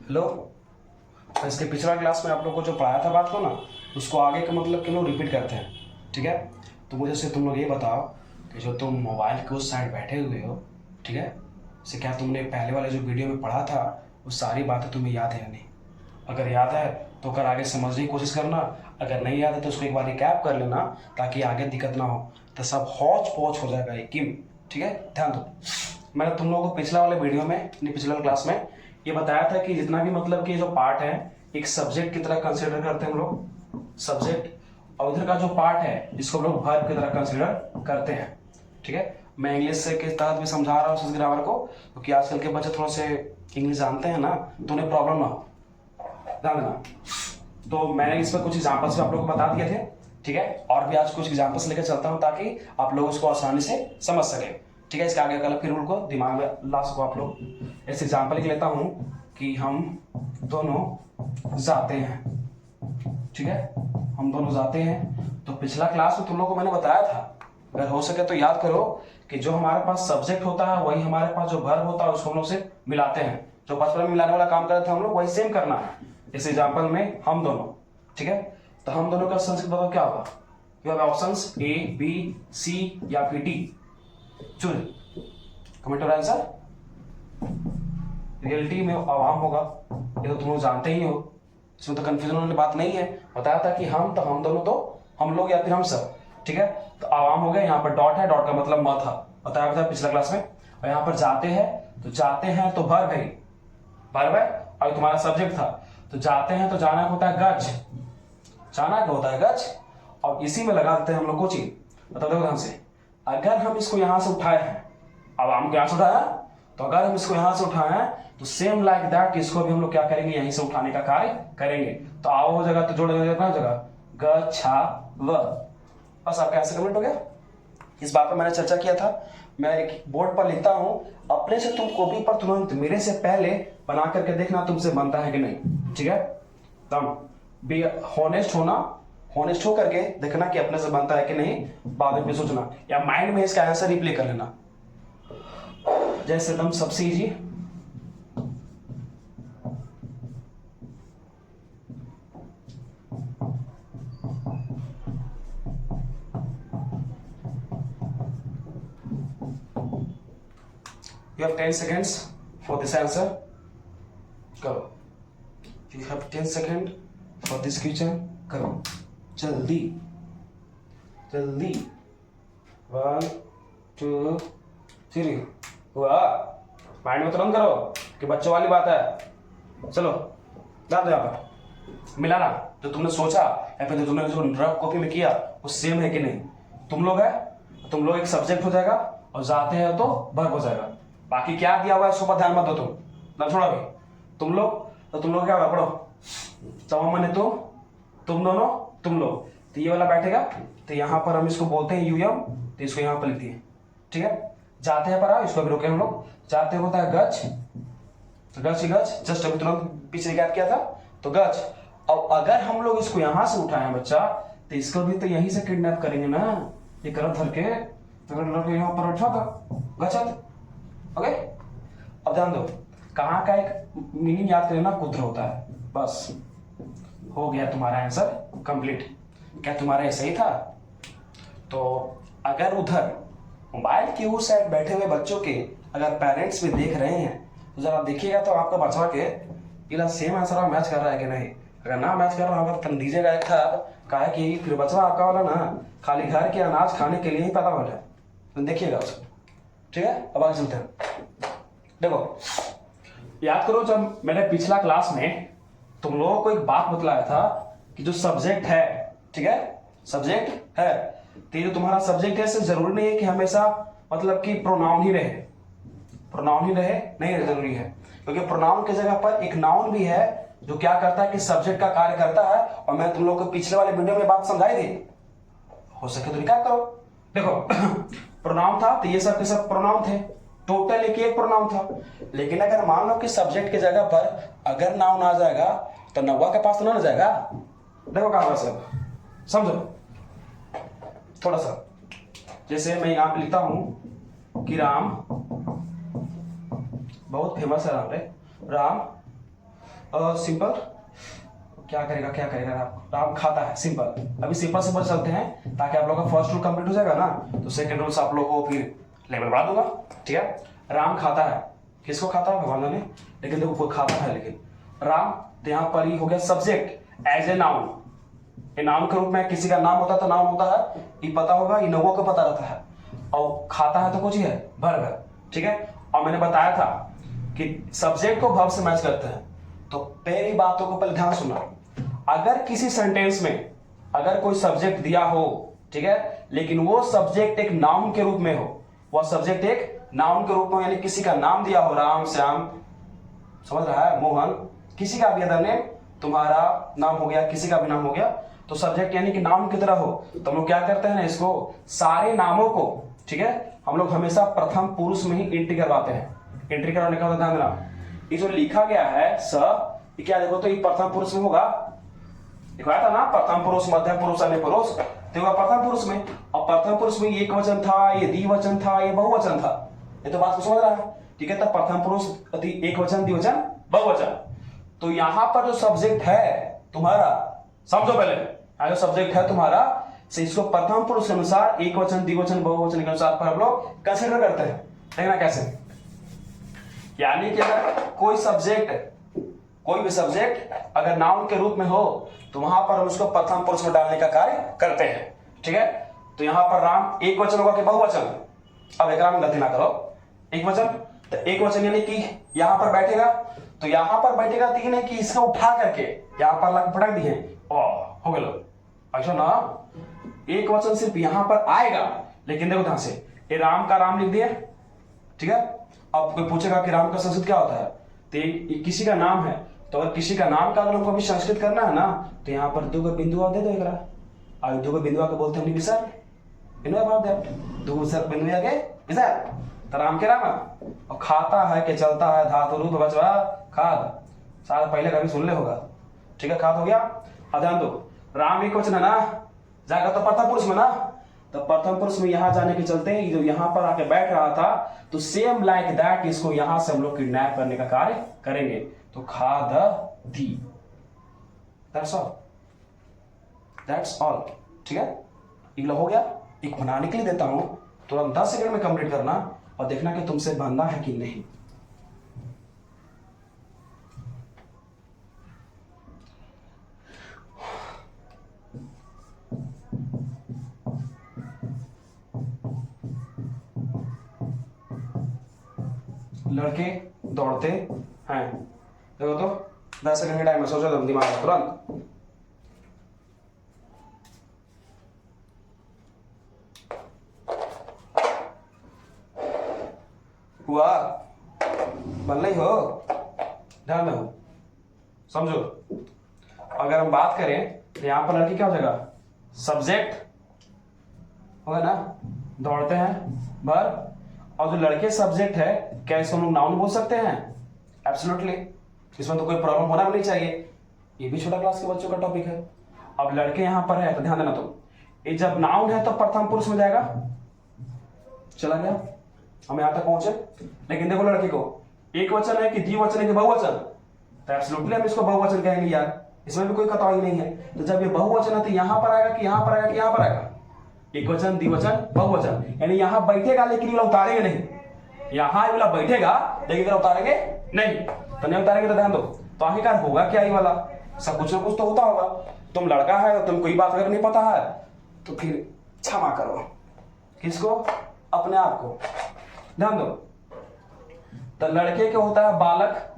Hello. तो इसके पिछला क्लास में आप लोग को जो पढ़ाया था बात को ना, उसको आगे का मतलब कि लोग रिपीट करते हैं। ठीक है, तो मुझे से तुम लोग ये बताओ कि जो तुम मोबाइल के उस साइड बैठे हुए हो, ठीक है, से क्या तुमने पहले वाले जो वीडियो में पढ़ा था वो सारी बातें तुम्हें याद है या नहीं? अगर याद है तो कर आगे समझने की कोशिश करना, अगर नहीं याद है तो उसको एक बार रिकैप कर लेना ताकि आगे दिक्कत ना हो, तो सब हौच पौच हो जाएगा एक ही। ठीक है, ध्यान दो। मैंने तुम लोगों को पिछला वाले वीडियो में, पिछले वाले क्लास में ये बताया था कि जितना भी मतलब कि जो पार्ट है एक सब्जेक्ट की तरह कंसिडर करते हैं हम लोग, सब्जेक्ट, और उधर का जो पार्ट है जिसको हम लोग वर्ब की तरह कंसिडर करते हैं। ठीक है, मैं इंग्लिश से के तहत भी समझा रहा हूँ इस ग्रामर को, क्योंकि आजकल के बच्चे थोड़ा से इंग्लिश जानते हैं ना, तो उन्हें प्रॉब्लम ना हो, ध्यान देना। तो मैंने इस पर कुछ एग्जाम्पल्स आप लोग को बता दिए थे। ठीक है, और भी आज कुछ एग्जाम्पल्स लेकर चलता हूँ ताकि आप लोग इसको आसानी से समझ सके। ठीक है, इसके आगे कल फिर रूल को दिमाग में ला सको आप लोग। इस एग्जाम्पल की लेता हूँ कि हम दोनों जाते हैं। ठीक है, हम दोनों जाते हैं। तो पिछला क्लास में तुम लोग को मैंने बताया था, अगर हो सके तो याद करो कि जो हमारे पास सब्जेक्ट होता है वही हमारे पास जो वर्ब होता है उसको हम लोग से मिलाते हैं। जो बचपन में मिलाने वाला काम करते थे हम लोग, वही सेम करना है इस एग्जाम्पल में हम दोनों। ठीक है, तो हम दोनों का संस्कृत बताओ क्या होगा? You have options A, B, C या फिर डी। चूज कमेंट और आंसर। रियलिटी में आवाम होगा, ये तो तुम लोग जानते ही हो, इसमें तो कंफ्यूजन वाली बात नहीं है। बताया था कि हम, तो हम दोनों, तो हम लोग या फिर हम सब। ठीक है, तो आवाम हो गया। यहाँ पर डॉट है, डॉट का मतलब म था, बताया था पिछला क्लास में। और यहाँ पर जाते हैं, तो जाते हैं तो वर्ब है, वर्ब है, और तुम्हारा सब्जेक्ट था। तो जाते हैं तो जाना होता है गज, जाना क्या होता है गज, और इसी में लगा देते हैं हम लोग को चीज। बता दो ध्यान से, अगर हम इसको यहां से उठाए हैं, आवाम को यहां से उठाया, तो अगर हम इसको यहां से उठाए हैं तो सेम लाइक दैट इसको भी हम लोग क्या करेंगे, यहीं से उठाने का कार्य करेंगे। तो आओ हो जाएगा, तो जोड़ जगह ग छा व। बस आपका आंसर कमेंट हो गया। इस बात पर मैंने चर्चा किया था। मैं एक बोर्ड पर लिखता हूं, अपने से तुम कॉपी पर तुरंत मेरे से पहले बना करके देखना तुमसे बनता है कि नहीं। ठीक है, तब बी हॉनेस्ट होना, हॉनेस्ट हो करके देखना कि अपने से बनता है कि नहीं, बाद में सोचना या माइंड में इसका आंसर रिप्ले कर लेना। जैसे एकदम सबसे easy, you have 10 seconds for this answer. करो, you have 10 seconds for this question. करो जल्दी जल्दी। 1 2 3। हुआ? माइंड में तुरंत करो कि बच्चों वाली बात है। चलो ध्यान दो, यहाँ पर मिलाना जो तुमने सोचा या फिर जो तुमने जो रफ कॉपी में किया वो सेम है कि नहीं। तुम लोग है, तुम लोग एक सब्जेक्ट हो जाएगा और जाते हैं तो वर्ब हो जाएगा। बाकी क्या दिया हुआ है उसको पर ध्यान मत दो, तुम ना छोड़ा भी। तुम लोग, तो तुम लोग क्या होगा, पढ़ो। चवा मने तुम दोनों, तुम लोग, तो ये वाला बैठेगा। तो यहाँ पर हम इसको बोलते हैं यूएम, तो इसको यहाँ पर लिख दिए। ठीक है, जाते हैं पर आओ, इसको भी रोके हम लोग। जाते होता है गज, तो गज ही गज, जस्ट अभी तुरंत पीछे याद किया था, तो गज। अब अगर हम लोग इसको यहां से उठाए बच्चा, तो इसको भी तो यहीं से किडनैप करेंगे ना, ये करत धर के, तो यहाँ पर उठा था गचत। ओके, अब ध्यान दो, कहाँ का एक मीनिंग याद करें ना, कुद्र होता है। बस हो गया तुम्हारा आंसर कंप्लीट। क्या तुम्हारा ऐसा ही था? तो अगर उधर मोबाइल की उस साइड बैठे हुए बच्चों के अगर पेरेंट्स भी देख रहे हैं तो जरा देखिएगा तो आपका बच्चा के इला सेम आंसर मैच कर रहा है कि नहीं। अगर ना मैच कर रहा होगा तो दीजिएगा एक था, कहा कि फिर बच्चा आपका वाला ना खाली घर के अनाज खाने के लिए ही पैदा वाला है, तो देखिएगा उसको। ठीक है, अब आगे चलते हैं। देखो याद करो, जब मैंने पिछला क्लास में तुम लोगों को एक बात बतलाया था कि जो सब्जेक्ट है, ठीक है, सब्जेक्ट है, तो ये जो तुम्हारा सब्जेक्ट है इससे जरूरी नहीं है कि हमेशा मतलब कि प्रोनाउन ही रहे, प्रोनाउन ही रहे नहीं जरूरी है, क्योंकि प्रोनाउन की जगह पर एक नाउन भी है जो क्या करता है कि सब्जेक्ट का कार्य करता है। और मैं तुम लोग को पिछले वाले वीडियो में बात समझाई थी, हो सके तो रिकैप करो। देखो प्रोनाउन था तो ये सब के सब प्रोनाउन थे, टोटल एक प्रोनाउन था। लेकिन अगर मान लो कि सब्जेक्ट की जगह पर अगर नाउन आ जाएगा तो नौवा के पास तो ना जाएगा। देखो कहां सब समझो थोड़ा सा। जैसे मैं यहां पे लिखता हूं कि राम, बहुत फेमस है राम रे, राम सिंपल क्या करेगा राम खाता है, सिंपल। अभी सिंपल से पर चलते हैं ताकि आप लोग का फर्स्ट रूल कंप्लीट हो जाएगा ना, तो सेकंड रूल से आप लोग को फिर लेवल बढ़ा दूंगा, ठीक है। राम खाता है, किसको खाता है? भगवान ने, लेकिन देखो कोई खाता है, लेकिन राम तो यहाँ पर ही हो गया सब्जेक्ट एज ए नाउन। ये नाउन के रूप में किसी का नाम होता है तो नाउन होता है, ये पता होगा, ये लोगों को पता रहता है। और खाता है तो कुछ ही है, वर्ब, ठीक है। और मैंने बताया था कि सब्जेक्ट को वर्ब से मैच करते हैं। तो पहली बातों को पहले ध्यान सुनना, अगर किसी सेंटेंस में अगर कोई सब्जेक्ट दिया हो, ठीक है, लेकिन वो सब्जेक्ट एक नाउन के रूप में हो, वह सब्जेक्ट एक नाउन के रूप में, यानी किसी का नाम दिया हो, राम, श्याम, समझ रहा है, मोहन, किसी का भी अदर नेम, तुम्हारा नाम हो गया, किसी का भी नाम हो गया, तो सब्जेक्ट यानी कि नाउन की तरह हो, तो हम लोग क्या करते हैं ना, इसको सारे नामों को, ठीक है, हम लोग हमेशा प्रथम पुरुष में ही एंट्री करवाते हैं। एंट्री करवाने का ध्यान देना, ये जो लिखा गया है स, ये क्या देखो तो ये प्रथम पुरुष में होगा, दिखाया था ना, प्रथम पुरुष, मध्यम पुरुष, अन्य पुरुष, तो प्रथम पुरुष में। और प्रथम पुरुष में एक वचन था, ये द्विवचन था, ये बहुवचन था, ये तो बात को समझ रहा है, ठीक है। तब प्रथम पुरुष, एक वचन, द्विवचन, बहुवचन। तो यहां पर जो सब्जेक्ट है तुम्हारा, समझो पहले, यहाँ जो सब्जेक्ट है तुम्हारा, से इसको प्रथम पुरुष के अनुसार एक वचन, द्विवचन, बहुवचन के अनुसार पर हम लोग कंसिडर करते हैं। देखना कैसे, यानी कि अगर कोई सब्जेक्ट, कोई भी सब्जेक्ट अगर नाउन के रूप में हो तो वहां पर हम उसको प्रथम पुरुष में डालने का कार्य करते हैं, ठीक है। तो यहां पर राम एक वचन होगा कि बहुवचन? अब एक राम गलती ना करो, एक वचन, तो एक वचन यानी कि यहां पर बैठेगा, तो यहां पर बैठेगा तीन है कि इसको उठा करके यहां पर लग पटक दिए, हो गया ऐसा ना, एक वचन सिर्फ यहां पर आएगा, लेकिन देखो ध्यान से, ये राम का राम लिख दिया, ठीक है। अब कोई पूछेगा कि राम का संस्कृत क्या होता है, तो ये किसी का नाम है, तो अगर किसी का नाम का अगर हमको अभी संस्कृत करना है ना, तो यहाँ पर दो बिंदु दे दो एक, और दो बिंदु को बोलते हैं विसर्ग, दो बिंदु आगे विसर्ग, तो राम के राम। और खाता है कि चलता है, धातु रूप बचवा खाद, शायद पहले कभी सुन ले होगा, ठीक है, खाद हो गया। अब ध्यान दो, राम एक वचन है ना, जाएगा तो प्रथम पुरुष में ना, तो प्रथम पुरुष में यहां जाने के चलते जो यहां पर आके बैठ रहा था, तो सेम लाइक दैट इसको यहां से हम लोग किडनैप करने का कार्य करेंगे, तो खाद दी, दैट्स ऑल, ठीक है। ये हो गया, एक बनाने के लिए देता हूं, तुरंत 10 सेकंड में कंप्लीट करना और देखना कि तुमसे बनना है कि नहीं। लड़के दौड़ते हैं, देखो तो 10 सेकंड का टाइम है, सोचो तुम दिमाग में तुरंत। हुआ बन ही हो, ध्यान दो, समझो। अगर हम बात करें तो यहां पर लड़की क्या हो जाएगा, सब्जेक्ट होगा ना, दौड़ते हैं वर्ब, और जो लड़के सब्जेक्ट है, क्या इसको हम लोग नाउन बोल सकते हैं? एब्सोल्युटली, इसमें तो कोई प्रॉब्लम होना भी नहीं चाहिए, ये भी छोटा क्लास के बच्चों का टॉपिक है। अब लड़के यहां पर है तो ध्यान देना तुम, ये जब नाउन है तो प्रथम पुरुष में जाएगा, चला गया, हम यहां तक पहुंचे। लेकिन देखो लड़के को एक वचन है कि द्विवचन है कि बहुवचन, तो एब्सोल्युटली हम इसको बहुवचन कहेंगे यार, इसमें भी कोई कतौई नहीं है। तो जब ये बहुवचन है तो यहां पर आएगा कि यहां पर आएगा कि यहां पर आएगा, एक वचन, द्विवचन, बहुवचन, यानी यहां बैठेगा लेकिन ये उतारेंगे नहीं, यहां वाला बैठेगा लेकिन उतारेंगे नहीं, तो नहीं उतारेंगे तो ध्यान दो, तो आखिरकार होगा क्या, ये वाला सब कुछ ना कुछ तो होता होगा। तुम लड़का है, तुम कोई बात अगर नहीं पता है तो फिर क्षमा करो, किसको, अपने आप को। ध्यान दो, तो लड़के के होता है बालक,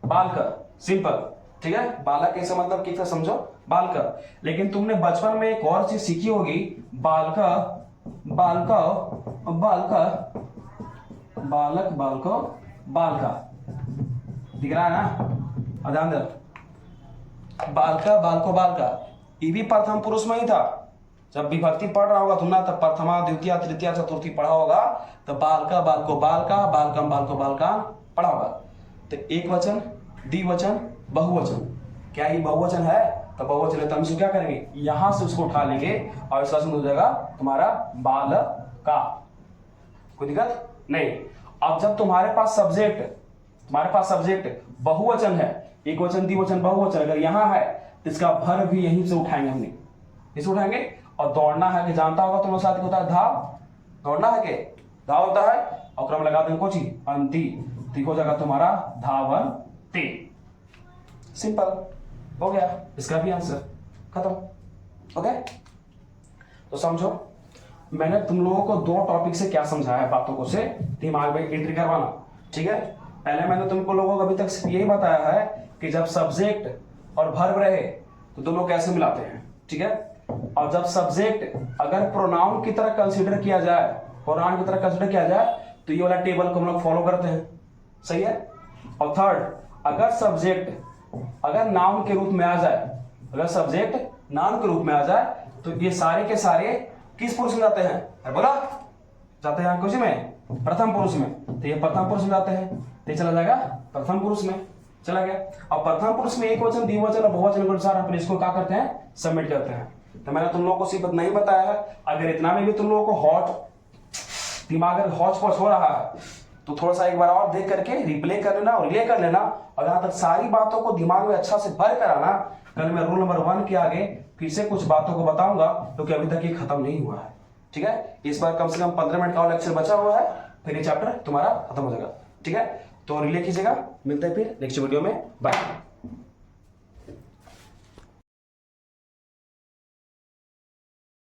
बालक, सिंपल, ठीक है, बालक ऐसा मतलब कितना समझो, बालक। लेकिन तुमने बचपन में एक और चीज सीखी होगी, बालक, बालक, बालक, बालक, बालक, बालका, दिख रहा है ना, ध्यान दो, बालका, बालको, बालका, ये भी प्रथम पुरुष में ही था। जब विभक्ति पढ़ रहा होगा तुम ना, तब प्रथमा, द्वितीय, तृतीय, चतुर्थी पढ़ा होगा, तो बालका, बालको, बालका, बालकम, बालको, बालका पढ़ा होगा। तो एक वचन, द्विवचन, बहुवचन, क्या ये बहुवचन है? तो बहुवचन है तो हम इसको क्या करेंगे, यहां से उसको उठा लेंगे और इसका हो जाएगा तुम्हारा बाल का, कोई दिक्कत नहीं। अब जब तुम्हारे पास सब्जेक्ट, हमारे पास सब्जेक्ट बहुवचन है, एक वचन, द्विवचन, बहुवचन अगर यहाँ है तो इसका भर भी यहीं से उठाएंगे, हमने इसे उठाएंगे। और दौड़ना है कि जानता होगा तुम लोग साथ होता है धाव, दौड़ना है कि धाव होता है और क्रम लगा देंगे कोची अंति, तो हो जाएगा तुम्हारा धावन्ते। सिंपल हो गया, इसका भी आंसर खत्म। ओके, तो समझो मैंने तुम लोगों को दो टॉपिक से क्या समझाया, बातों को से दिमाग में एंट्री करवाना, ठीक है। पहले मैंने तुमको लोगों को अभी तक सिर्फ यही बताया है कि जब सब्जेक्ट और वर्ब रहे तो दोनों कैसे मिलाते हैं, ठीक है। और जब सब्जेक्ट अगर प्रोनाउन की तरह कंसीडर किया जाए, प्रोनाउन की तरह कंसीडर किया जाए तो ये वाला टेबल को हम लोग फॉलो करते हैं, सही है। और थर्ड, अगर सब्जेक्ट अगर नाउन के रूप में आ जाए, अगर सब्जेक्ट नाउन के रूप में आ जाए तो ये सारे के सारे किस पुरुष में जाते हैं, बोला जाते हैं कुछ में, प्रथम पुरुष में, तो ये प्रथम पुरुष में जाते हैं, तो चला जाएगा प्रथम पुरुष में, चला गया। और प्रथम पुरुष में एक वचन, द्विवचन और बहुवचन के अनुसार अपन इसको क्या करते हैं, सबमिट करते हैं। तो मैंने तुम लोगों को सिर्फ नहीं बताया है, अगर इतना में भी तुम लोगों को हॉट दिमाग अगर हॉच पॉच हो रहा है तो थोड़ा सा एक बार और देख करके रिप्ले कर लेना और रिले कर लेना, और यहाँ तक सारी बातों को दिमाग में अच्छा से भर कर आना। कल मैं रूल नंबर 1 के आगे फिर से कुछ बातों को बताऊंगा क्योंकि अभी तक ये खत्म नहीं हुआ है, ठीक है। इस बार कम से कम 15 मिनट का और लेक्चर बचा हुआ है, फिर ये चैप्टर तुम्हारा खत्म हो जाएगा, ठीक है। तो रिले कीजिएगा, मिलते हैं फिर नेक्स्ट वीडियो में, बाय।